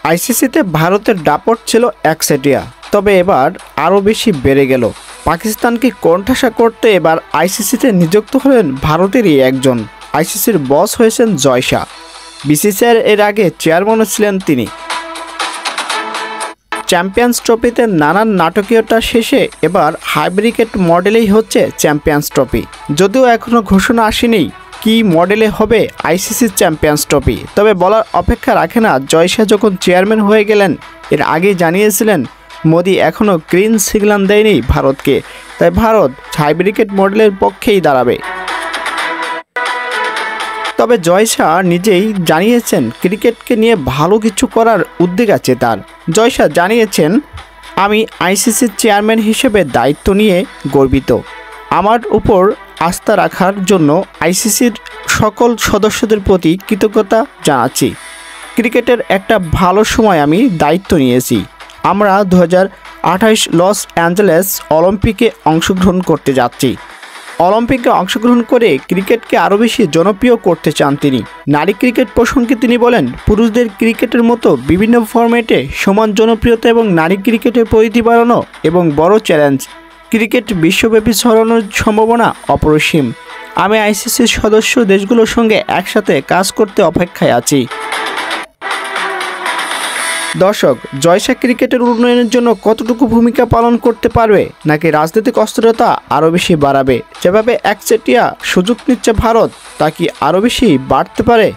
আইসিসিতে ভারতের দাপট ছিল একচেটিয়া, তবে এবার আরও বেশি বেড়ে গেল। পাকিস্তানকে কোণঠাসা করতে এবার আইসিসিতে নিযুক্ত হলেন ভারতেরই একজন। আইসিসির বস হয়েছেন জয় শাহ। বিসিসিআইয়ের এর আগে চেয়ারম্যানও ছিলেন তিনি। চ্যাম্পিয়ন্স ট্রফিতে নানান নাটকীয়তা শেষে এবার হাইব্রিকেট মডেলেই হচ্ছে চ্যাম্পিয়ন্স ট্রফি। যদিও এখনও ঘোষণা আসেনি কি মডেলে হবে আইসিসি চ্যাম্পিয়ন্স ট্রফি, তবে বলার অপেক্ষা রাখে না জয় শাহ যখন চেয়ারম্যান হয়ে গেলেন এর আগেই জানিয়েছিলেন মোদি এখনও গ্রিন সিগন্যাল দেয়নি ভারতকে, তাই ভারত হাইব্রিকেট মডেলের পক্ষেই দাঁড়াবে। তবে জয় শাহ নিজেই জানিয়েছেন ক্রিকেটকে নিয়ে ভালো কিছু করার উদ্যোগ আছে তার। জয় শাহ জানিয়েছেন, আমি আইসিসির চেয়ারম্যান হিসেবে দায়িত্ব নিয়ে গর্বিত। আমার উপর আস্থা রাখার জন্য আইসিসির সকল সদস্যদের প্রতি কৃতজ্ঞতা জানাচ্ছি। ক্রিকেটের একটা ভালো সময় আমি দায়িত্ব নিয়েছি। আমরা 2028 লস অ্যাঞ্জেলেস অলিম্পিকে অংশগ্রহণ করতে যাচ্ছি। অলিম্পিকে অংশগ্রহণ করে ক্রিকেটকে আরও বেশি জনপ্রিয় করতে চান তিনি। নারী ক্রিকেট প্রসঙ্গে তিনি বলেন, পুরুষদের ক্রিকেটের মতো বিভিন্ন ফরম্যাটে সমান জনপ্রিয়তা এবং নারী ক্রিকেটের পরিধি বাড়ানো এবং বড় চ্যালেঞ্জ। ক্রিকেট বিশ্বব্যাপী ছড়ানোর সম্ভাবনা অপরিসীম। আমি আইসিসির সদস্য দেশগুলোর সঙ্গে একসাথে কাজ করতে অপেক্ষায় আছি। দর্শক, জয় শাহ ক্রিকেটের উন্নয়নের জন্য কতটুকু ভূমিকা পালন করতে পারবে, নাকি রাজনৈতিক অস্থিরতা আরও বেশি বাড়াবে? যেভাবে একচেটিয়া সুযোগ নিচ্ছে ভারত, তা কি আরও বেশি বাড়তে পারে?